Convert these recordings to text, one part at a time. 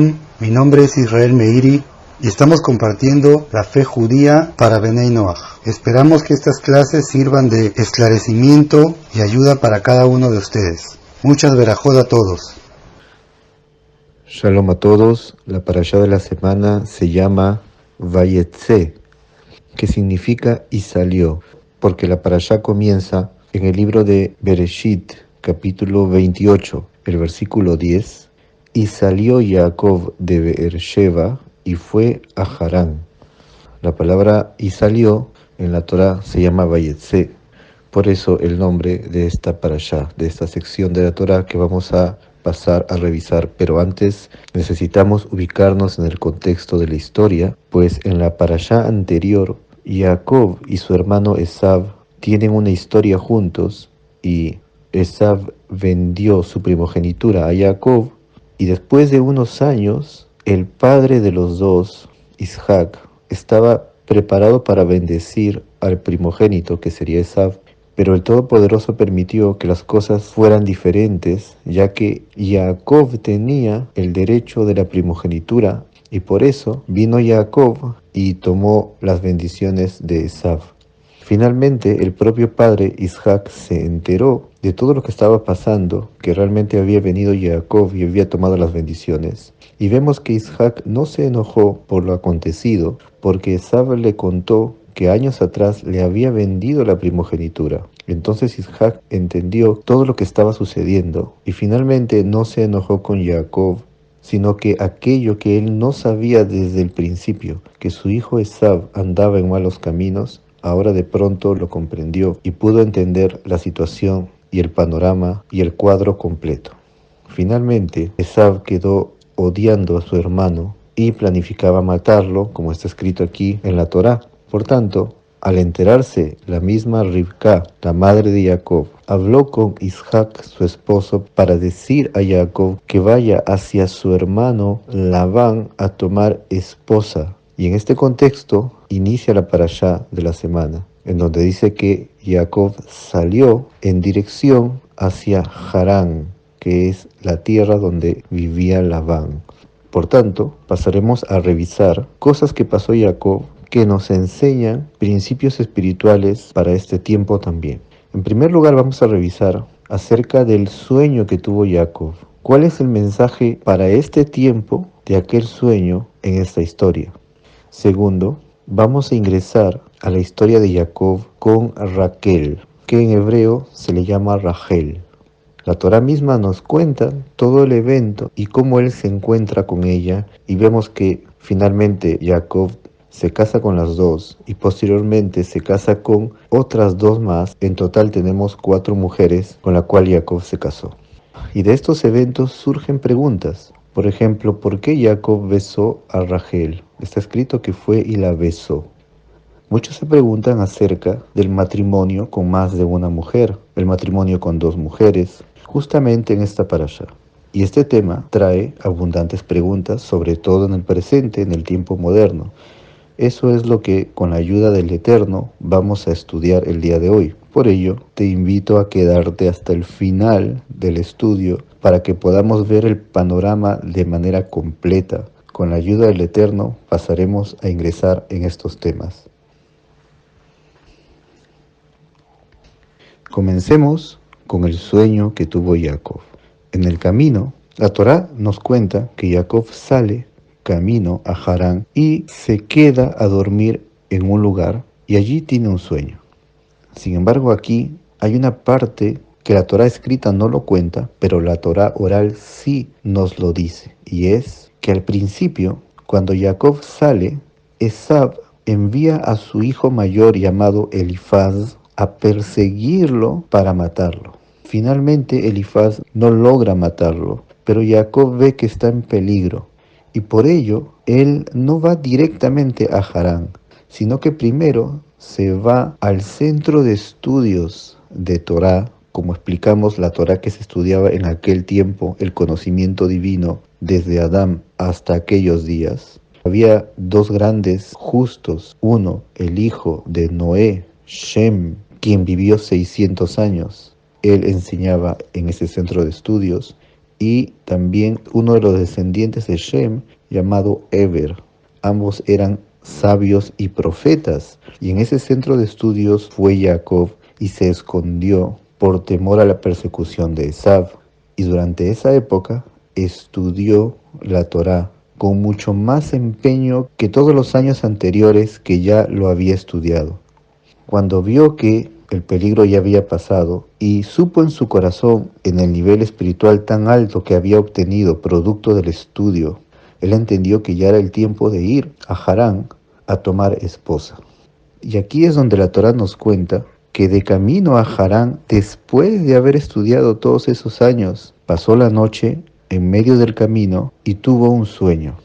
Shalom, mi nombre es Israel Meiri y estamos compartiendo la fe judía para Benei Noach. Esperamos que estas clases sirvan de esclarecimiento y ayuda para cada uno de ustedes. Muchas verajot a todos. Shalom a todos. La parashá de la semana se llama Vayetze, que significa y salió, porque la parashá comienza en el libro de Bereshit, capítulo 28, el versículo 10, y salió Jacob de Beersheba y fue a Harán. La palabra y salió en la Torá se llama Vayetze, por eso el nombre de esta parashá, de esta sección de la Torá que vamos a pasar a revisar. Pero antes necesitamos ubicarnos en el contexto de la historia, pues en la parashá anterior, Jacob y su hermano Esav tienen una historia juntos y Esav vendió su primogenitura a Jacob y después de unos años el padre de los dos, Isaac, estaba preparado para bendecir al primogénito que sería Esav. Pero el Todopoderoso permitió que las cosas fueran diferentes, ya que Jacob tenía el derecho de la primogenitura, y por eso vino Jacob y tomó las bendiciones de Esav. Finalmente, el propio padre Isaac se enteró de todo lo que estaba pasando, que realmente había venido Jacob y había tomado las bendiciones. Y vemos que Isaac no se enojó por lo acontecido, porque Esav le contó que años atrás le había vendido la primogenitura. Entonces Isaac entendió todo lo que estaba sucediendo y finalmente no se enojó con Jacob, sino que aquello que él no sabía desde el principio, que su hijo Esav andaba en malos caminos, ahora de pronto lo comprendió y pudo entender la situación y el panorama y el cuadro completo. Finalmente, Esav quedó odiando a su hermano y planificaba matarlo, como está escrito aquí en la Torá. Por tanto, al enterarse, la misma Rivka, la madre de Jacob, habló con Isaac, su esposo, para decir a Jacob que vaya hacia su hermano Labán a tomar esposa. Y en este contexto inicia la parashá de la semana, en donde dice que Jacob salió en dirección hacia Harán, que es la tierra donde vivía Labán. Por tanto, pasaremos a revisar cosas que pasó Jacob que nos enseñan principios espirituales para este tiempo también. En primer lugar, vamos a revisar acerca del sueño que tuvo Jacob. ¿Cuál es el mensaje para este tiempo de aquel sueño en esta historia? Segundo, vamos a ingresar a la historia de Jacob con Raquel, que en hebreo se le llama Rachel. La Torá misma nos cuenta todo el evento y cómo él se encuentra con ella, y vemos que finalmente Jacob se casa con las dos y posteriormente se casa con otras dos más. En total tenemos 4 mujeres con las cuales Jacob se casó. Y de estos eventos surgen preguntas. Por ejemplo, ¿por qué Jacob besó a Rachel? Está escrito que fue y la besó. Muchos se preguntan acerca del matrimonio con más de una mujer, el matrimonio con 2 mujeres, justamente en esta parashá. Y este tema trae abundantes preguntas, sobre todo en el presente, en el tiempo moderno. Eso es lo que, con la ayuda del Eterno, vamos a estudiar el día de hoy. Por ello, te invito a quedarte hasta el final del estudio para que podamos ver el panorama de manera completa. Con la ayuda del Eterno, pasaremos a ingresar en estos temas. Comencemos con el sueño que tuvo Jacob. En el camino, la Torá nos cuenta que Jacob sale camino a Harán y se queda a dormir en un lugar y allí tiene un sueño. Sin embargo, aquí hay una parte que la Torá escrita no lo cuenta, pero la Torá oral sí nos lo dice, y es que al principio, cuando Jacob sale, Esav envía a su hijo mayor llamado Elifaz a perseguirlo para matarlo. Finalmente Elifaz no logra matarlo, pero Jacob ve que está en peligro y por ello él no va directamente a Harán, sino que primero se va al centro de estudios de Torá, como explicamos la Torá que se estudiaba en aquel tiempo, el conocimiento divino desde Adán hasta aquellos días. Había 2 grandes justos, uno el hijo de Noé, Shem, quien vivió 600 años. Él enseñaba en ese centro de estudios, y también uno de los descendientes de Shem llamado Eber. Ambos eran sabios y profetas, y en ese centro de estudios fue Jacob y se escondió por temor a la persecución de Esav. Y durante esa época estudió la Torá con mucho más empeño que todos los años anteriores que ya lo había estudiado. Cuando vio que el peligro ya había pasado y supo en su corazón, en el nivel espiritual tan alto que había obtenido producto del estudio, él entendió que ya era el tiempo de ir a Harán a tomar esposa. Y aquí es donde la Torá nos cuenta que de camino a Harán, después de haber estudiado todos esos años, pasó la noche en medio del camino y tuvo un sueño.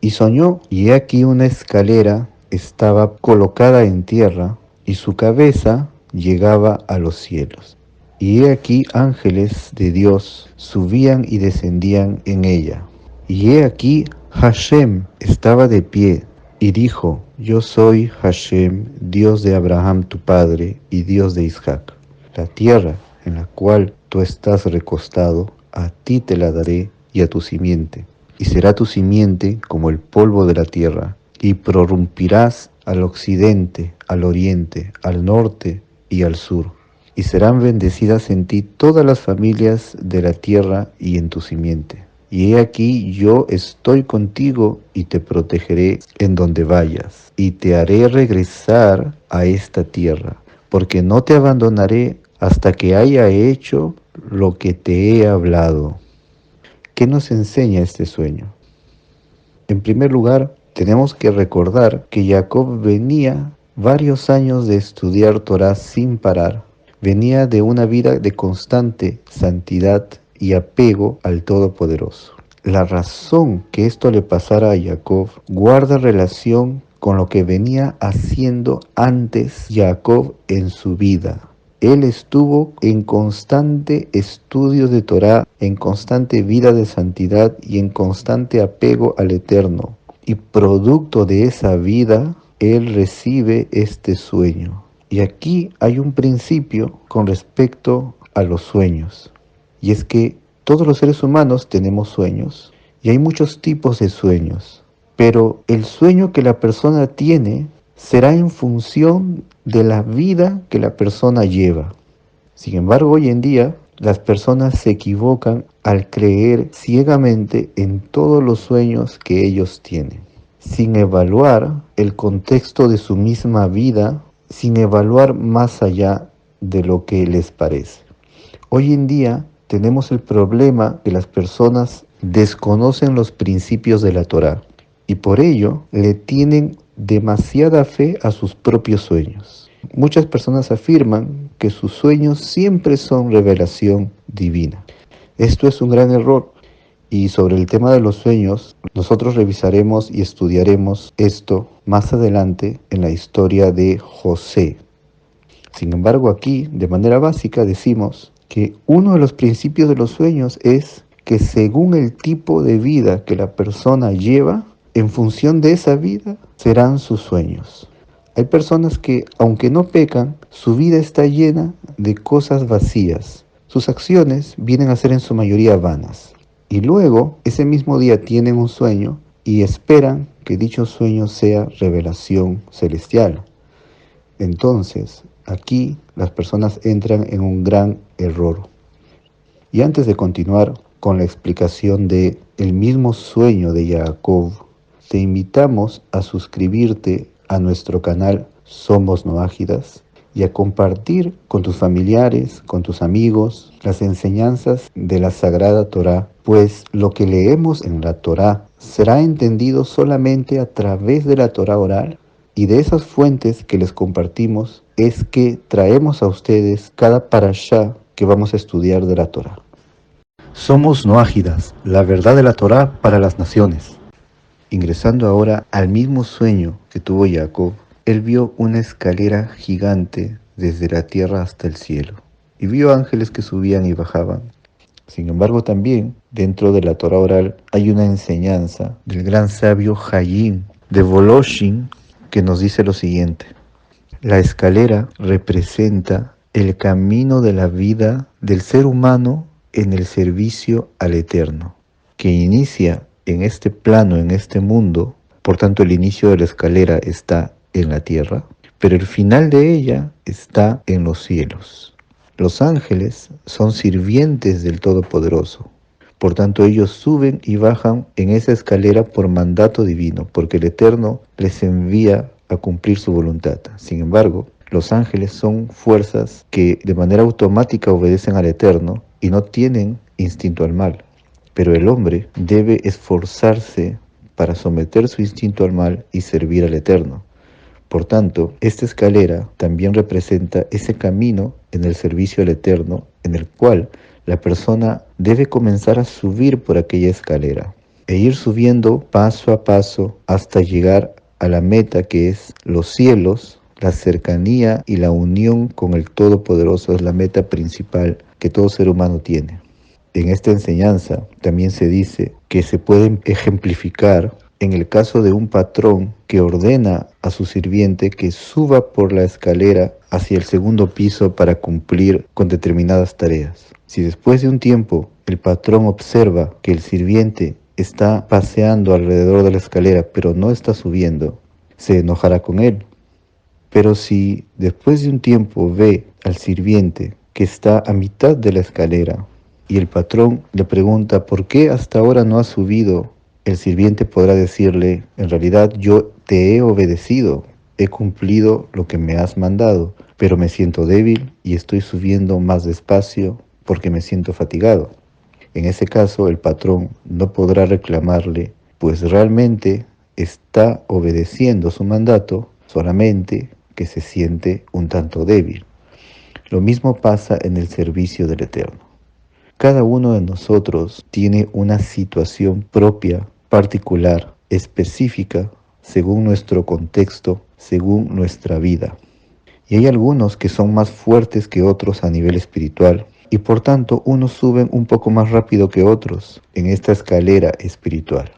Y soñó, y he aquí una escalera estaba colocada en tierra, y su cabeza llegaba a los cielos. Y he aquí ángeles de Dios subían y descendían en ella. Y he aquí Hashem estaba de pie, y dijo: Yo soy Hashem, Dios de Abraham tu padre, y Dios de Isaac. La tierra en la cual tú estás recostado, a ti te la daré y a tu simiente. Y será tu simiente como el polvo de la tierra, y prorrumpirás al occidente, al oriente, al norte y al sur. Y serán bendecidas en ti todas las familias de la tierra y en tu simiente. Y he aquí yo estoy contigo y te protegeré en donde vayas, y te haré regresar a esta tierra, porque no te abandonaré hasta que haya hecho lo que te he hablado. ¿Qué nos enseña este sueño? En primer lugar, tenemos que recordar que Jacob venía varios años de estudiar Torá sin parar. Venía de una vida de constante santidad y apego al Todopoderoso. La razón que esto le pasara a Jacob guarda relación con lo que venía haciendo antes Jacob en su vida. Él estuvo en constante estudio de Torá, en constante vida de santidad y en constante apego al Eterno. Y producto de esa vida, él recibe este sueño. Y aquí hay un principio con respecto a los sueños. Y es que todos los seres humanos tenemos sueños. Y hay muchos tipos de sueños. Pero el sueño que la persona tiene será en función de la vida que la persona lleva. Sin embargo, hoy en día las personas se equivocan al creer ciegamente en todos los sueños que ellos tienen, sin evaluar el contexto de su misma vida, sin evaluar más allá de lo que les parece. Hoy en día tenemos el problema que las personas desconocen los principios de la Torá y por ello le tienen demasiada fe a sus propios sueños. Muchas personas afirman que sus sueños siempre son revelación divina. Esto es un gran error y sobre el tema de los sueños nosotros revisaremos y estudiaremos esto más adelante en la historia de José. Sin embargo, aquí de manera básica decimos que uno de los principios de los sueños es que según el tipo de vida que la persona lleva, en función de esa vida serán sus sueños. Hay personas que, aunque no pecan, su vida está llena de cosas vacías. Sus acciones vienen a ser en su mayoría vanas. Y luego, ese mismo día tienen un sueño y esperan que dicho sueño sea revelación celestial. Entonces, aquí las personas entran en un gran error. Y antes de continuar con la explicación de el mismo sueño de Jacob, te invitamos a suscribirte a nuestro canal Somos Noágidas y a compartir con tus familiares, con tus amigos, las enseñanzas de la Sagrada Torá, pues lo que leemos en la Torá será entendido solamente a través de la Torá oral y de esas fuentes que les compartimos es que traemos a ustedes cada parashá que vamos a estudiar de la Torá. Somos Noágidas, la verdad de la Torá para las naciones. Ingresando ahora al mismo sueño que tuvo Jacob, él vio una escalera gigante desde la tierra hasta el cielo, y vio ángeles que subían y bajaban. Sin embargo, también dentro de la Torá oral hay una enseñanza del gran sabio Hayim de Voloshin que nos dice lo siguiente: la escalera representa el camino de la vida del ser humano en el servicio al Eterno, que inicia en este plano, en este mundo. Por tanto, el inicio de la escalera está en la tierra, pero el final de ella está en los cielos. Los ángeles son sirvientes del Todopoderoso. Por tanto, ellos suben y bajan en esa escalera por mandato divino, porque el Eterno les envía a cumplir su voluntad. Sin embargo, los ángeles son fuerzas que de manera automática obedecen al Eterno y no tienen instinto al mal. Pero el hombre debe esforzarse para someter su instinto al mal y servir al Eterno. Por tanto, esta escalera también representa ese camino en el servicio al Eterno, en el cual la persona debe comenzar a subir por aquella escalera e ir subiendo paso a paso hasta llegar a la meta, que es los cielos. La cercanía y la unión con el Todopoderoso es la meta principal que todo ser humano tiene. En esta enseñanza también se dice que se puede ejemplificar en el caso de un patrón que ordena a su sirviente que suba por la escalera hacia el segundo piso para cumplir con determinadas tareas. Si después de un tiempo el patrón observa que el sirviente está paseando alrededor de la escalera pero no está subiendo, se enojará con él. Pero si después de un tiempo ve al sirviente que está a mitad de la escalera y el patrón le pregunta ¿por qué hasta ahora no has subido?, el sirviente podrá decirle: en realidad yo te he obedecido, he cumplido lo que me has mandado, pero me siento débil y estoy subiendo más despacio porque me siento fatigado. En ese caso el patrón no podrá reclamarle, pues realmente está obedeciendo su mandato, solamente que se siente un tanto débil. Lo mismo pasa en el servicio del Eterno. Cada uno de nosotros tiene una situación propia, particular, específica, según nuestro contexto, según nuestra vida. Y hay algunos que son más fuertes que otros a nivel espiritual, y por tanto unos suben un poco más rápido que otros en esta escalera espiritual.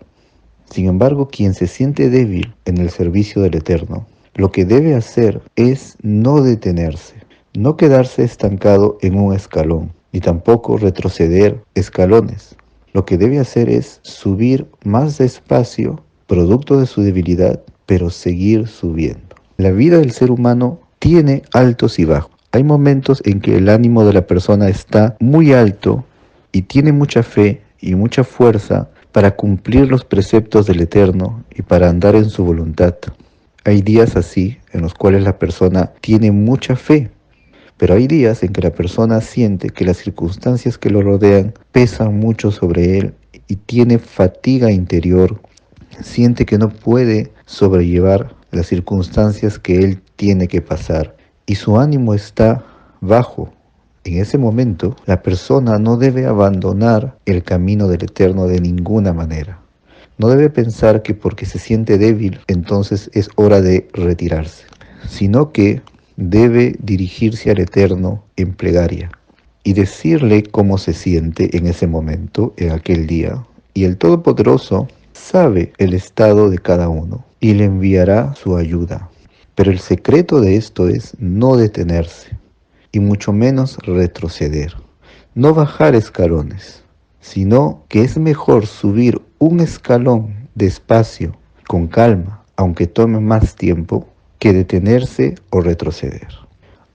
Sin embargo, quien se siente débil en el servicio del Eterno, lo que debe hacer es no detenerse, no quedarse estancado en un escalón, ni tampoco retroceder escalones. Lo que debe hacer es subir más despacio, producto de su debilidad, pero seguir subiendo. La vida del ser humano tiene altos y bajos. Hay momentos en que el ánimo de la persona está muy alto y tiene mucha fe y mucha fuerza para cumplir los preceptos del Eterno y para andar en su voluntad. Hay días así en los cuales la persona tiene mucha fe, pero hay días en que la persona siente que las circunstancias que lo rodean pesan mucho sobre él y tiene fatiga interior, siente que no puede sobrellevar las circunstancias que él tiene que pasar y su ánimo está bajo. En ese momento, la persona no debe abandonar el camino del Eterno de ninguna manera. No debe pensar que porque se siente débil, entonces es hora de retirarse, sino que debe dirigirse al Eterno en plegaria y decirle cómo se siente en ese momento, en aquel día. Y el Todopoderoso sabe el estado de cada uno y le enviará su ayuda. Pero el secreto de esto es no detenerse y mucho menos retroceder, no bajar escalones, sino que es mejor subir un escalón despacio, con calma, aunque tome más tiempo, que detenerse o retroceder.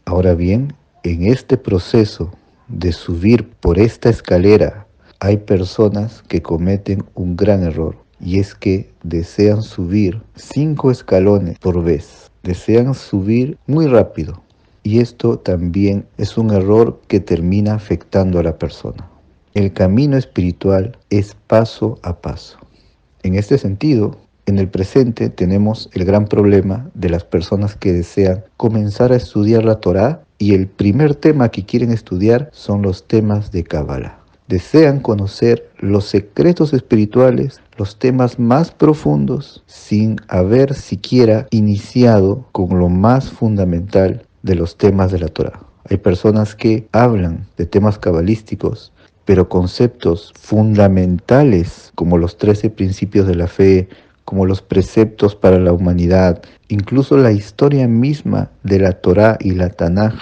Ahora bien, en este proceso de subir por esta escalera, hay personas que cometen un gran error, y es que desean subir 5 escalones por vez, desean subir muy rápido, y esto también es un error que termina afectando a la persona. El camino espiritual es paso a paso. En este sentido, en el presente tenemos el gran problema de las personas que desean comenzar a estudiar la Torá y el primer tema que quieren estudiar son los temas de Kabbalah. Desean conocer los secretos espirituales, los temas más profundos, sin haber siquiera iniciado con lo más fundamental de los temas de la Torá. Hay personas que hablan de temas cabalísticos, pero conceptos fundamentales como los 13 principios de la fe, como los preceptos para la humanidad, incluso la historia misma de la Torá y la Tanaj,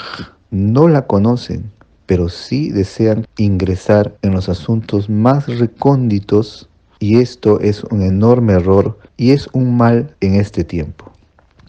no la conocen. pero sí desean ingresar en los asuntos más recónditos, y esto es un enorme error y es un mal en este tiempo.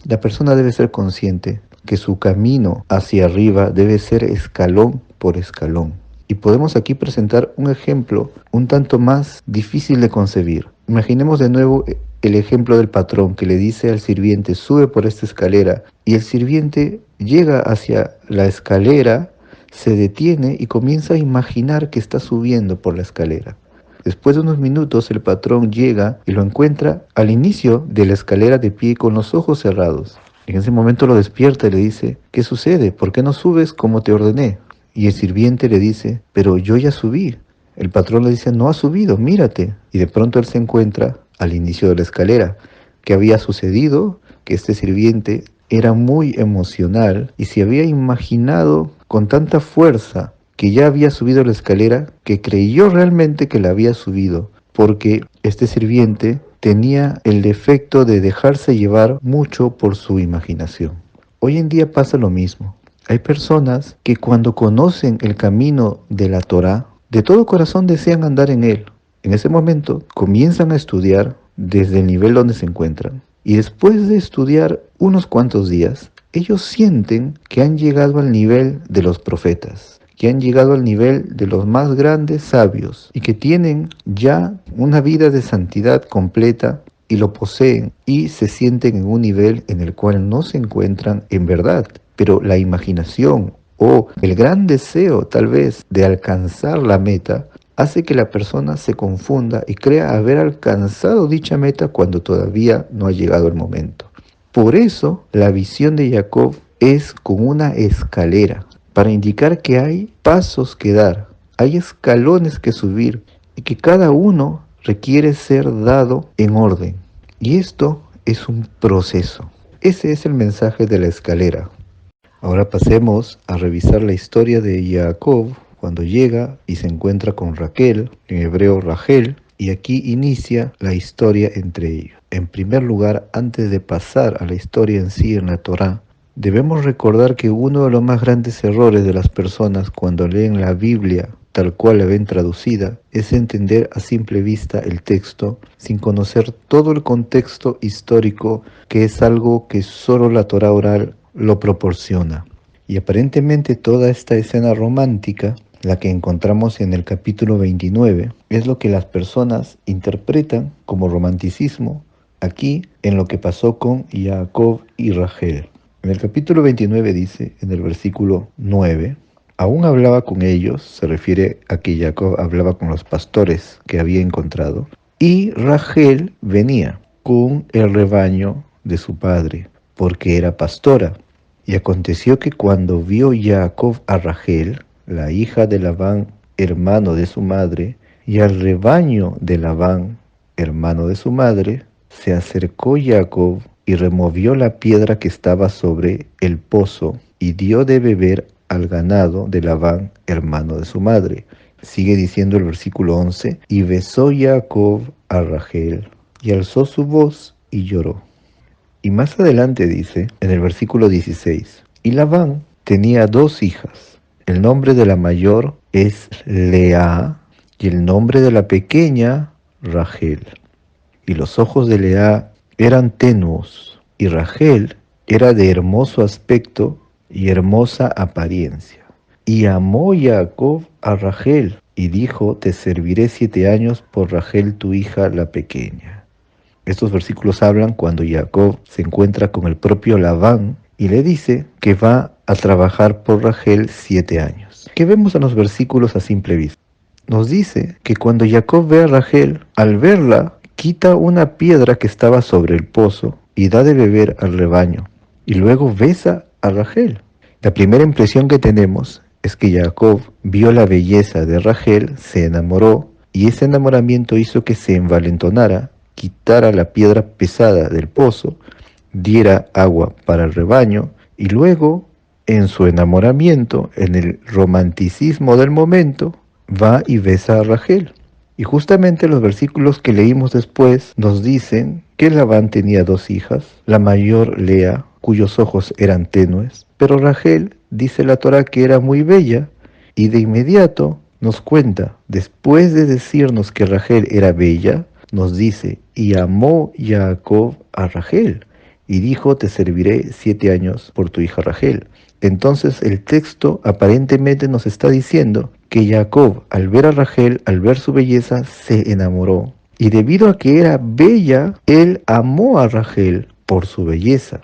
La persona debe ser consciente que su camino hacia arriba debe ser escalón por escalón. Y podemos aquí presentar un ejemplo un tanto más difícil de concebir. Imaginemos de nuevo el ejemplo del patrón que le dice al sirviente: sube por esta escalera, y el sirviente llega hacia la escalera, se detiene y comienza a imaginar que está subiendo por la escalera. Después de unos minutos el patrón llega y lo encuentra al inicio de la escalera de pie con los ojos cerrados. En ese momento lo despierta y le dice: ¿qué sucede? ¿Por qué no subes como te ordené? Y el sirviente le dice: pero yo ya subí. El patrón le dice: no has subido, mírate. Y de pronto él se encuentra al inicio de la escalera. ¿Qué había sucedido? Que este sirviente era muy emocional y se había imaginado con tanta fuerza que ya había subido la escalera, que creyó realmente que la había subido, porque este sirviente tenía el defecto de dejarse llevar mucho por su imaginación. Hoy en día pasa lo mismo. Hay personas que cuando conocen el camino de la Torá, de todo corazón desean andar en él. En ese momento comienzan a estudiar desde el nivel donde se encuentran. Y después de estudiar unos cuantos días, ellos sienten que han llegado al nivel de los profetas, que han llegado al nivel de los más grandes sabios y que tienen ya una vida de santidad completa y lo poseen, y se sienten en un nivel en el cual no se encuentran en verdad. Pero la imaginación o el gran deseo tal vez de alcanzar la meta hace que la persona se confunda y crea haber alcanzado dicha meta cuando todavía no ha llegado el momento. Por eso la visión de Jacob es como una escalera, para indicar que hay pasos que dar, hay escalones que subir y que cada uno requiere ser dado en orden. Y esto es un proceso. Ese es el mensaje de la escalera. Ahora pasemos a revisar la historia de Jacob cuando llega y se encuentra con Raquel, en hebreo Rachel, y aquí inicia la historia entre ellos. En primer lugar, antes de pasar a la historia en sí en la Torá, debemos recordar que uno de los más grandes errores de las personas cuando leen la Biblia tal cual la ven traducida es entender a simple vista el texto sin conocer todo el contexto histórico, que es algo que solo la Torá oral lo proporciona. Y aparentemente toda esta escena romántica, la que encontramos en el capítulo 29, es lo que las personas interpretan como romanticismo aquí en lo que pasó con Jacob y Rachel. En el capítulo 29 dice, en el versículo 9, aún hablaba con ellos, se refiere a que Jacob hablaba con los pastores que había encontrado, y Rachel venía con el rebaño de su padre, porque era pastora. Y aconteció que cuando vio Jacob a Rachel, la hija de Labán, hermano de su madre, y al rebaño de Labán, hermano de su madre, se acercó Jacob y removió la piedra que estaba sobre el pozo y dio de beber al ganado de Labán, hermano de su madre. Sigue diciendo el versículo 11, y besó Jacob a Rachel y alzó su voz y lloró. Y más adelante dice, en el versículo 16, y Labán tenía 2 hijas. El nombre de la mayor es Lea y el nombre de la pequeña Rachel. Y los ojos de Lea eran tenuos, y Rachel era de hermoso aspecto y hermosa apariencia. Y amó Jacob a Rachel, y dijo, te serviré 7 años por Rachel tu hija la pequeña. Estos versículos hablan cuando Jacob se encuentra con el propio Labán y le dice que va a trabajar por Rachel 7 años. ¿Qué vemos en los versículos a simple vista? Nos dice que cuando Jacob ve a Rachel, al verla, quita una piedra que estaba sobre el pozo y da de beber al rebaño, y luego besa a Rachel. La primera impresión que tenemos es que Jacob vio la belleza de Rachel, se enamoró, y ese enamoramiento hizo que se envalentonara, quitara la piedra pesada del pozo, diera agua para el rebaño, y luego, en su enamoramiento, en el romanticismo del momento, va y besa a Rachel. Y justamente los versículos que leímos después nos dicen que Labán tenía 2 hijas, la mayor Lea, cuyos ojos eran tenues, pero Rachel, dice la Torá, que era muy bella, Y de inmediato nos cuenta, después de decirnos que Rachel era bella, nos dice, y amó Jacob a Rachel, y dijo, te serviré 7 años por tu hija Rachel. Entonces el texto aparentemente nos está diciendo que Jacob, al ver a Rachel, al ver su belleza, se enamoró. Y debido a que era bella, él amó a Rachel por su belleza.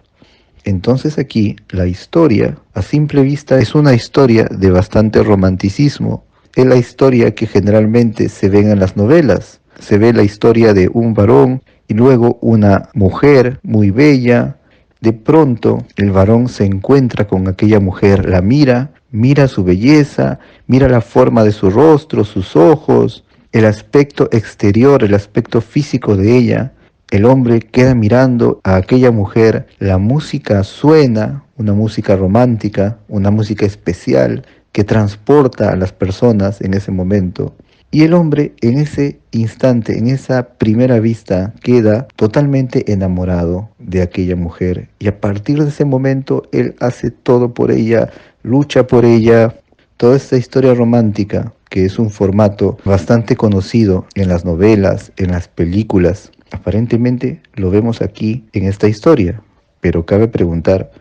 Entonces aquí la historia, a simple vista, es una historia de bastante romanticismo. Es la historia que generalmente se ven en las novelas. Se ve la historia de un varón y luego una mujer muy bella. De pronto el varón se encuentra con aquella mujer, la mira, mira su belleza, mira la forma de su rostro, sus ojos, el aspecto exterior, el aspecto físico de ella. El hombre queda mirando a aquella mujer, la música suena, una música romántica, una música especial que transporta a las personas en ese momento. Y el hombre en ese instante, en esa primera vista, queda totalmente enamorado de aquella mujer. Y a partir de ese momento, él hace todo por ella, lucha por ella. Toda esta historia romántica, que es un formato bastante conocido en las novelas, en las películas, aparentemente lo vemos aquí en esta historia. Pero cabe preguntar,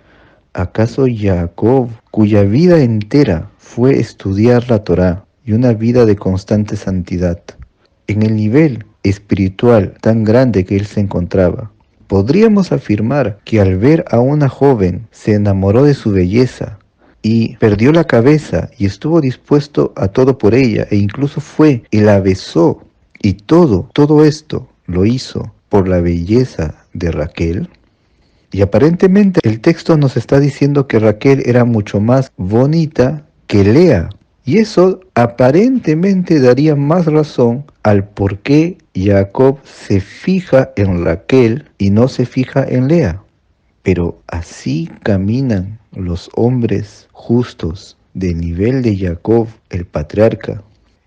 ¿acaso Jacob, cuya vida entera fue estudiar la Torá y una vida de constante santidad, en el nivel espiritual tan grande que él se encontraba, podríamos afirmar que al ver a una joven se enamoró de su belleza y perdió la cabeza y estuvo dispuesto a todo por ella e incluso fue y la besó y todo esto lo hizo por la belleza de Rachel? Y aparentemente el texto nos está diciendo que Rachel era mucho más bonita que Lea. Y eso aparentemente daría más razón al por qué Jacob se fija en Rachel y no se fija en Lea. Pero así caminan los hombres justos del nivel de Jacob, el patriarca.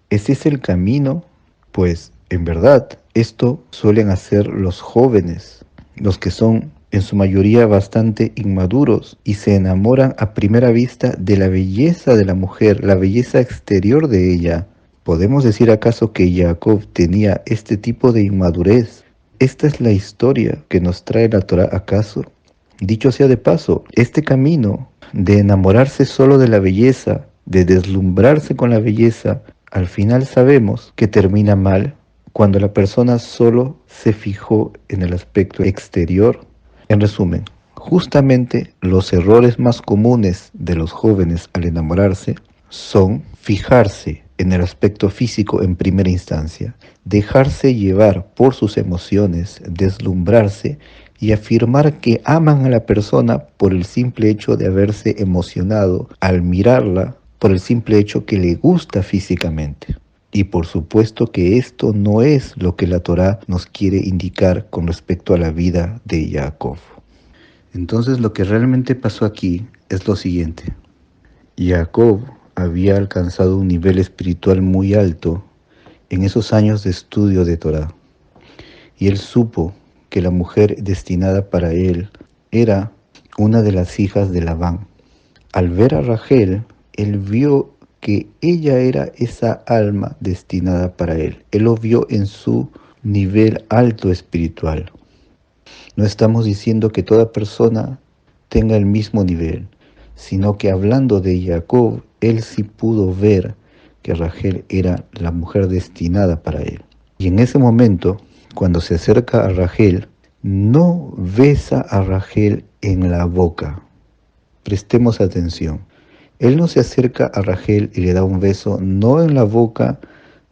¿Ese es el camino? Pues en verdad, esto suelen hacer los jóvenes, los que son en su mayoría bastante inmaduros y se enamoran a primera vista de la belleza de la mujer, la belleza exterior de ella. ¿Podemos decir acaso que Jacob tenía este tipo de inmadurez? ¿Esta es la historia que nos trae la Torá acaso? Dicho sea de paso, este camino de enamorarse solo de la belleza, de deslumbrarse con la belleza, al final sabemos que termina mal cuando la persona solo se fijó en el aspecto exterior. En resumen, justamente los errores más comunes de los jóvenes al enamorarse son fijarse en el aspecto físico en primera instancia, dejarse llevar por sus emociones, deslumbrarse y afirmar que aman a la persona por el simple hecho de haberse emocionado al mirarla, por el simple hecho que le gusta físicamente. Y por supuesto que esto no es lo que la Torá nos quiere indicar con respecto a la vida de Jacob. Entonces lo que realmente pasó aquí es lo siguiente. Jacob había alcanzado un nivel espiritual muy alto en esos años de estudio de Torá. Y él supo que la mujer destinada para él era una de las hijas de Labán. Al ver a Rachel, él vio que ella era esa alma destinada para él. Él lo vio en su nivel alto espiritual. No estamos diciendo que toda persona tenga el mismo nivel, sino que hablando de Jacob, él sí pudo ver que Rachel era la mujer destinada para él. Y en ese momento, cuando se acerca a Rachel, no besa a Rachel en la boca. Prestemos atención. Él no se acerca a Rachel y le da un beso, no en la boca,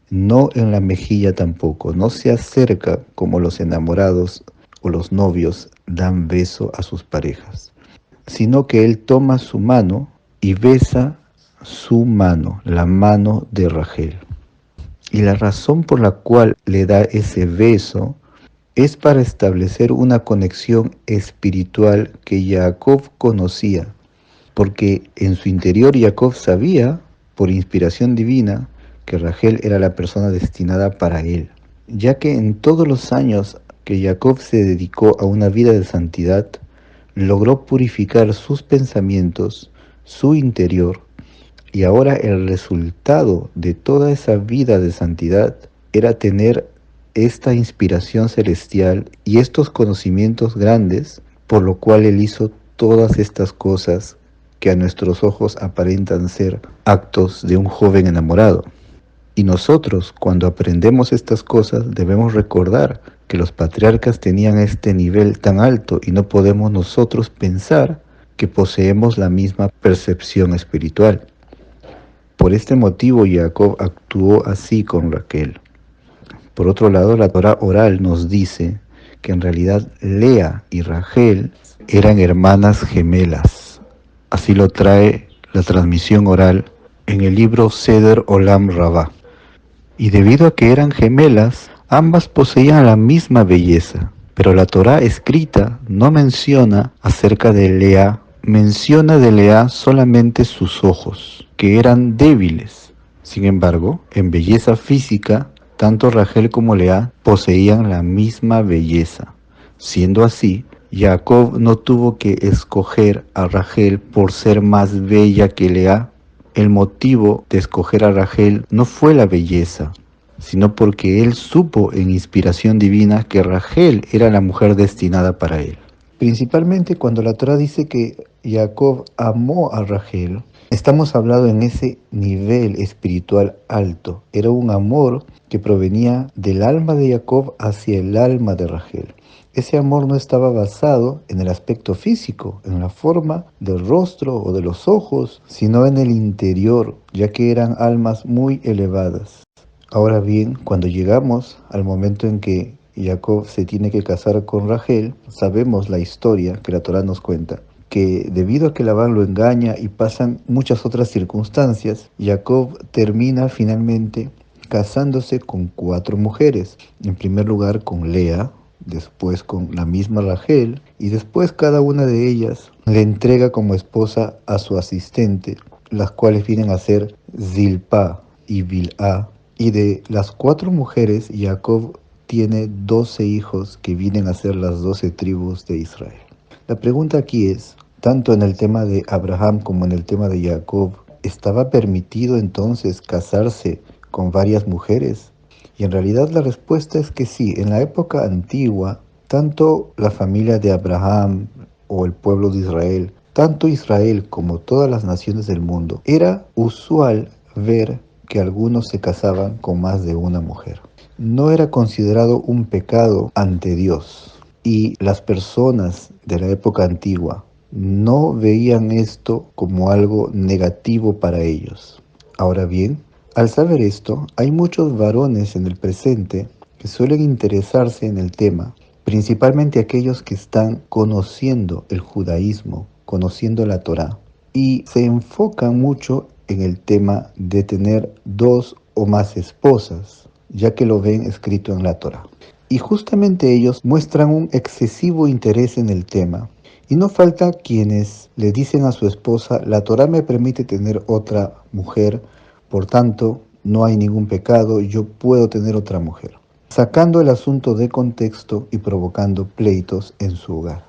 no en la mejilla tampoco. No se acerca como los enamorados o los novios dan beso a sus parejas, sino que él toma su mano y besa su mano, la mano de Rachel. Y la razón por la cual le da ese beso es para establecer una conexión espiritual que Jacob conocía, porque en su interior Jacob sabía, por inspiración divina, que Rachel era la persona destinada para él, ya que en todos los años que Jacob se dedicó a una vida de santidad, logró purificar sus pensamientos, su interior, Y ahora el resultado de toda esa vida de santidad era tener esta inspiración celestial y estos conocimientos grandes, por lo cual Él hizo todas estas cosas que a nuestros ojos aparentan ser actos de un joven enamorado. Y nosotros, cuando aprendemos estas cosas, debemos recordar que los patriarcas tenían este nivel tan alto y no podemos nosotros pensar que poseemos la misma percepción espiritual. Por este motivo, Jacob actuó así con Raquel. Por otro lado, la Torá oral nos dice que en realidad Lea y Rachel eran hermanas gemelas. Así lo trae la transmisión oral en el libro Seder Olam Rabbah. Y debido a que eran gemelas, ambas poseían la misma belleza. Pero la Torá escrita no menciona acerca de Lea, menciona de Lea solamente sus ojos, que eran débiles. Sin embargo, en belleza física, tanto Rachel como Lea poseían la misma belleza. Siendo así, Jacob no tuvo que escoger a Rachel por ser más bella que Lea. El motivo de escoger a Rachel no fue la belleza, sino porque él supo en inspiración divina que Rachel era la mujer destinada para él. Principalmente cuando la Torá dice que Jacob amó a Rachel, estamos hablando en ese nivel espiritual alto. Era un amor que provenía del alma de Jacob hacia el alma de Rachel. Ese amor no estaba basado en el aspecto físico, en la forma del rostro o de los ojos, sino en el interior, ya que eran almas muy elevadas. Ahora bien, cuando llegamos al momento en que Jacob se tiene que casar con Rachel, sabemos la historia que la Torá nos cuenta, que debido a que Labán lo engaña y pasan muchas otras circunstancias, Jacob termina finalmente casándose con 4 mujeres. En primer lugar con Lea, después con la misma Rachel, y después cada una de ellas le entrega como esposa a su asistente, las cuales vienen a ser Zilpa y Bilha. Y de las 4 mujeres, Jacob tiene 12 hijos que vienen a ser las 12 tribus de Israel. La pregunta aquí es, tanto en el tema de Abraham como en el tema de Jacob, ¿estaba permitido entonces casarse con varias mujeres? Y en realidad la respuesta es que sí. En la época antigua, tanto la familia de Abraham o el pueblo de Israel, tanto Israel como todas las naciones del mundo, era usual ver que algunos se casaban con más de una mujer. No era considerado un pecado ante Dios. Y las personas de la época antigua no veían esto como algo negativo para ellos. Ahora bien, al saber esto, hay muchos varones en el presente que suelen interesarse en el tema, principalmente aquellos que están conociendo el judaísmo, conociendo la Torá, y se enfocan mucho en el tema de tener 2 o más esposas, ya que lo ven escrito en la Torá. Y justamente ellos muestran un excesivo interés en el tema. Y no falta quienes le dicen a su esposa, la Torá me permite tener otra mujer, por tanto, no hay ningún pecado, yo puedo tener otra mujer, sacando el asunto de contexto y provocando pleitos en su hogar.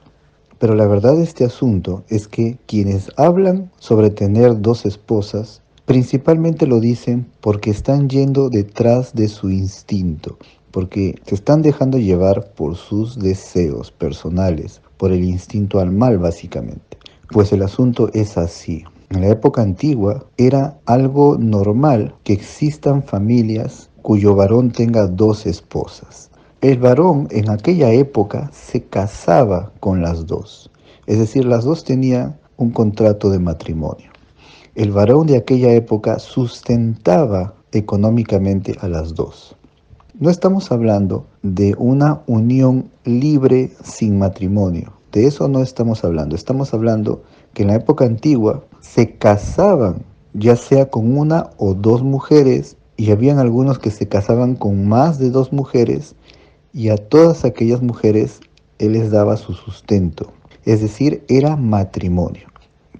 Pero la verdad de este asunto es que quienes hablan sobre tener 2 esposas, principalmente lo dicen porque están yendo detrás de su instinto, porque se están dejando llevar por sus deseos personales, por el instinto al mal básicamente. Pues el asunto es así. En la época antigua era algo normal que existan familias cuyo varón tenga 2 esposas. El varón en aquella época se casaba con las 2, es decir, las 2 tenían un contrato de matrimonio. El varón de aquella época sustentaba económicamente a las 2. No estamos hablando de una unión libre sin matrimonio, de eso no estamos hablando. Estamos hablando que en la época antigua se casaban ya sea con 1 o 2 mujeres, y habían algunos que se casaban con más de 2 mujeres, y a todas aquellas mujeres él les daba su sustento, es decir, era matrimonio.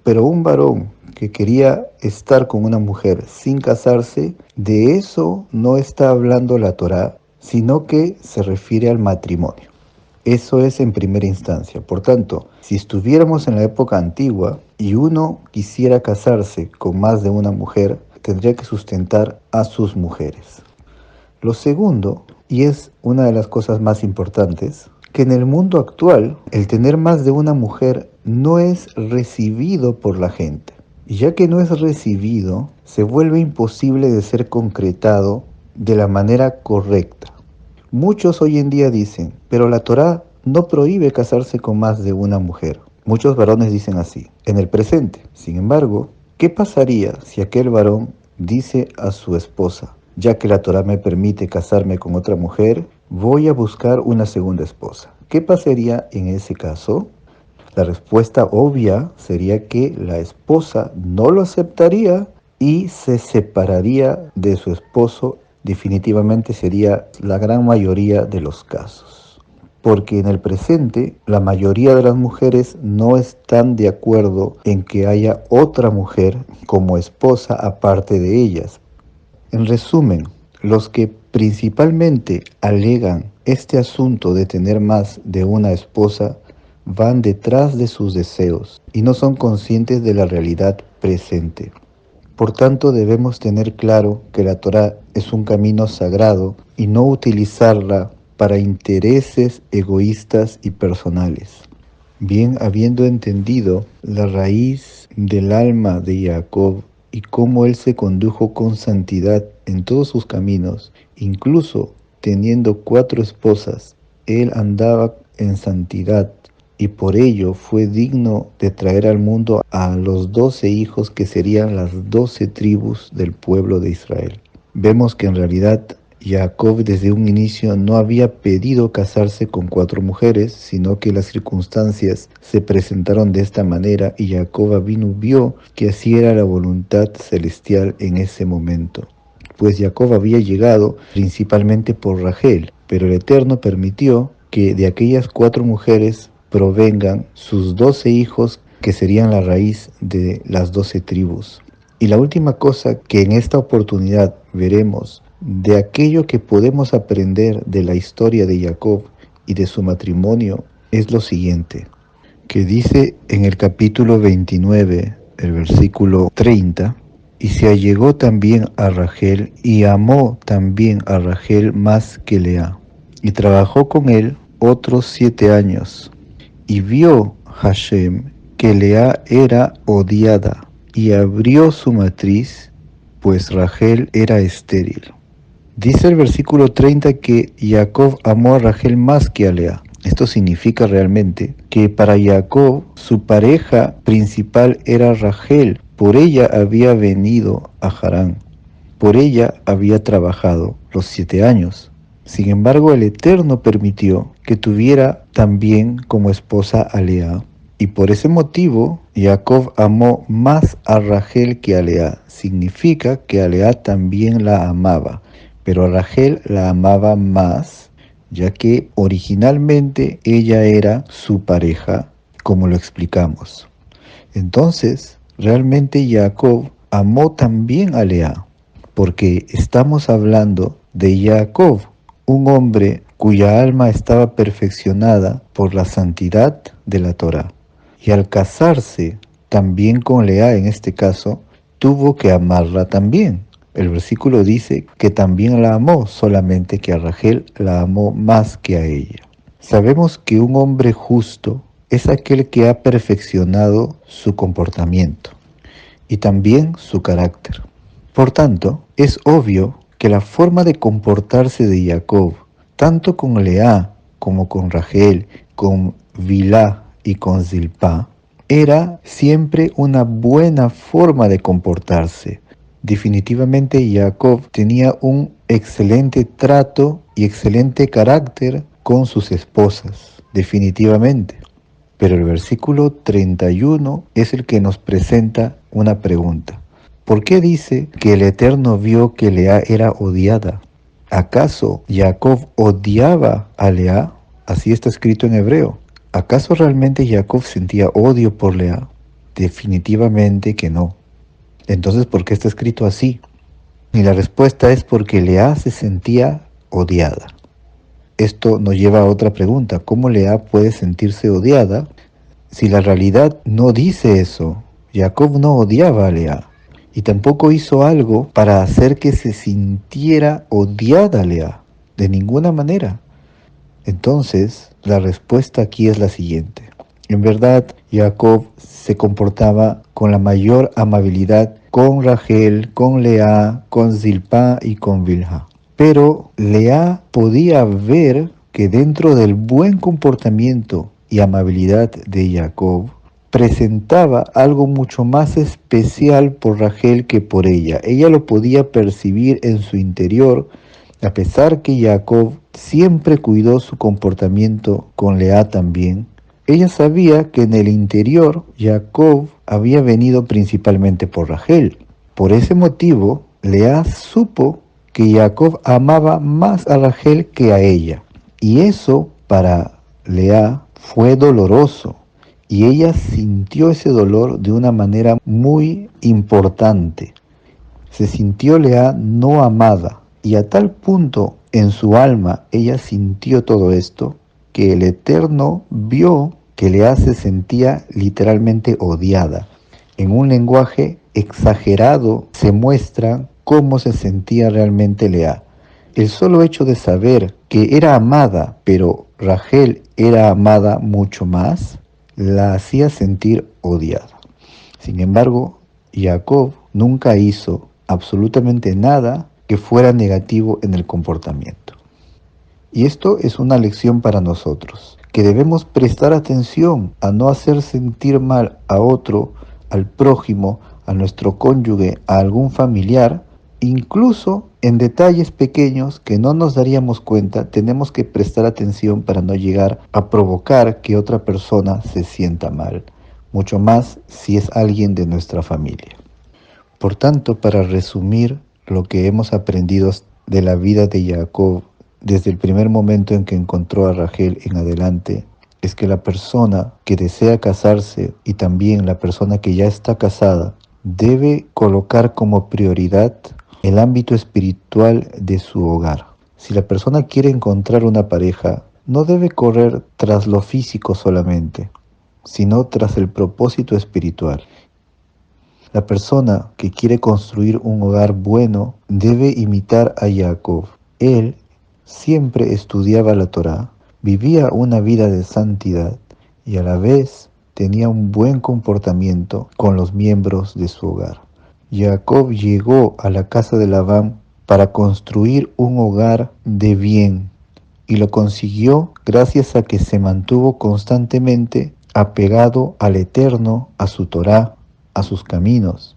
Pero un varón que quería estar con una mujer sin casarse, de eso no está hablando la Torá, sino que se refiere al matrimonio. Eso es en primera instancia. Por tanto, si estuviéramos en la época antigua y uno quisiera casarse con más de una mujer, tendría que sustentar a sus mujeres. Lo segundo, y es una de las cosas más importantes, que en el mundo actual el tener más de una mujer no es recibido por la gente. Y ya que no es recibido, se vuelve imposible de ser concretado de la manera correcta. Muchos hoy en día dicen, pero la Torá no prohíbe casarse con más de una mujer. Muchos varones dicen así, en el presente. Sin embargo, ¿qué pasaría si aquel varón dice a su esposa, ya que la Torá me permite casarme con otra mujer, voy a buscar una segunda esposa? ¿Qué pasaría en ese caso? La respuesta obvia sería que la esposa no lo aceptaría y se separaría de su esposo. Definitivamente sería la gran mayoría de los casos. Porque en el presente la mayoría de las mujeres no están de acuerdo en que haya otra mujer como esposa aparte de ellas. En resumen, los que principalmente alegan este asunto de tener más de una esposa van detrás de sus deseos y no son conscientes de la realidad presente. Por tanto, debemos tener claro que la Torá es un camino sagrado y no utilizarla para intereses egoístas y personales. Bien, habiendo entendido la raíz del alma de Jacob y cómo él se condujo con santidad en todos sus caminos, incluso teniendo 4 esposas, él andaba en santidad y por ello fue digno de traer al mundo a los 12 hijos que serían las 12 tribus del pueblo de Israel. Vemos que en realidad Jacob desde un inicio no había pedido casarse con 4 mujeres, sino que las circunstancias se presentaron de esta manera y Jacob vio que así era la voluntad celestial en ese momento. Pues Jacob había llegado principalmente por Rachel, pero el Eterno permitió que de aquellas 4 mujeres provengan sus 12 hijos que serían la raíz de las 12 tribus. Y la última cosa que en esta oportunidad veremos de aquello que podemos aprender de la historia de Jacob y de su matrimonio es lo siguiente, que dice en el capítulo 29, el versículo 30, y se allegó también a Rachel y amó también a Rachel más que Lea, y trabajó con él otros 7 años. Y vio Hashem que Lea era odiada, y abrió su matriz, pues Rachel era estéril. Dice el versículo 30 que Jacob amó a Rachel más que a Lea. Esto significa realmente que para Jacob su pareja principal era Rachel. Por ella había venido a Harán. Por ella había trabajado los 7 años. Sin embargo, el Eterno permitió que tuviera también como esposa a Lea. Y por ese motivo, Jacob amó más a Rachel que a Lea. Significa que a Lea también la amaba, pero a Rachel la amaba más, ya que originalmente ella era su pareja, como lo explicamos. Entonces, realmente Jacob amó también a Lea, porque estamos hablando de Jacob, un hombre cuya alma estaba perfeccionada por la santidad de la Torá. Y al casarse también con Lea en este caso, tuvo que amarla también. El versículo dice que también la amó, solamente que a Rachel la amó más que a ella. Sabemos que un hombre justo es aquel que ha perfeccionado su comportamiento y también su carácter. Por tanto, es obvio que la forma de comportarse de Jacob, tanto con Lea como con Rachel, con Bilhá y con Zilpá, era siempre una buena forma de comportarse. Definitivamente Jacob tenía un excelente trato y excelente carácter con sus esposas, definitivamente. Pero el versículo 31 es el que nos presenta una pregunta. ¿Por qué dice que el Eterno vio que Lea era odiada? ¿Acaso Jacob odiaba a Lea? Así está escrito en hebreo. ¿Acaso realmente Jacob sentía odio por Lea? Definitivamente que no. Entonces, ¿por qué está escrito así? Y la respuesta es porque Lea se sentía odiada. esto nos lleva a otra pregunta. ¿Cómo Lea puede sentirse odiada si la realidad no dice eso? Jacob no odiaba a Lea y tampoco hizo algo para hacer que se sintiera odiada a Lea, de ninguna manera. Entonces, la respuesta aquí es la siguiente. En verdad, Jacob se comportaba con la mayor amabilidad con Rachel, con Lea, con Zilpá y con Bilhá. Pero Lea podía ver que dentro del buen comportamiento y amabilidad de Jacob, presentaba algo mucho más especial por Rachel que por ella. Ella lo podía percibir en su interior, a pesar que Jacob siempre cuidó su comportamiento con Lea también. Ella sabía que en el interior Jacob había venido principalmente por Rachel. Por ese motivo, Lea supo que Jacob amaba más a Rachel que a ella. Y eso para Lea fue doloroso. Y ella sintió ese dolor de una manera muy importante. Se sintió Lea no amada. Y a tal punto en su alma ella sintió todo esto, que el Eterno vio que Lea se sentía literalmente odiada. En un lenguaje exagerado se muestra cómo se sentía realmente Lea. El solo hecho de saber que era amada, pero Rachel era amada mucho más, la hacía sentir odiada. Sin embargo, Jacob nunca hizo absolutamente nada que fuera negativo en el comportamiento. Y esto es una lección para nosotros, que debemos prestar atención a no hacer sentir mal a otro, al prójimo, a nuestro cónyuge, a algún familiar, incluso en detalles pequeños que no nos daríamos cuenta. Tenemos que prestar atención para no llegar a provocar que otra persona se sienta mal, mucho más si es alguien de nuestra familia. Por tanto, para resumir lo que hemos aprendido de la vida de Jacob desde el primer momento en que encontró a Rachel en adelante, es que la persona que desea casarse y también la persona que ya está casada debe colocar como prioridad el ámbito espiritual de su hogar. Si la persona quiere encontrar una pareja, no debe correr tras lo físico solamente, sino tras el propósito espiritual. La persona que quiere construir un hogar bueno debe imitar a Jacob. Él siempre estudiaba la Torá, vivía una vida de santidad y a la vez tenía un buen comportamiento con los miembros de su hogar. Jacob llegó a la casa de Labán para construir un hogar de bien y lo consiguió gracias a que se mantuvo constantemente apegado al Eterno, a su Torá, a sus caminos.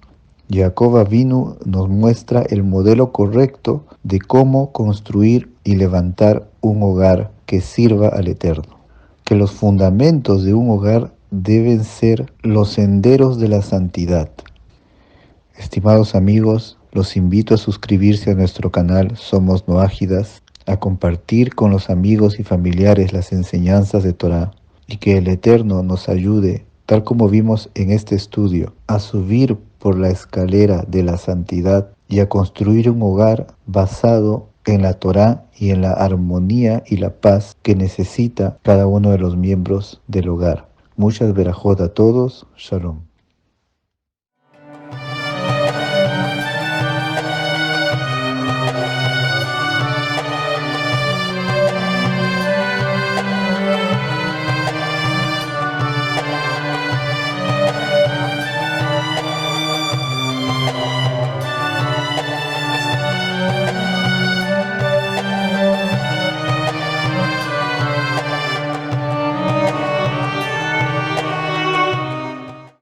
Jacob Avinu nos muestra el modelo correcto de cómo construir y levantar un hogar que sirva al Eterno. Que los fundamentos de un hogar deben ser los senderos de la santidad. Estimados amigos, los invito a suscribirse a nuestro canal Somos Noágidas, a compartir con los amigos y familiares las enseñanzas de Torá y que el Eterno nos ayude, tal como vimos en este estudio, a subir por la escalera de la santidad y a construir un hogar basado en la Torá y en la armonía y la paz que necesita cada uno de los miembros del hogar. Muchas verajot a todos. Shalom.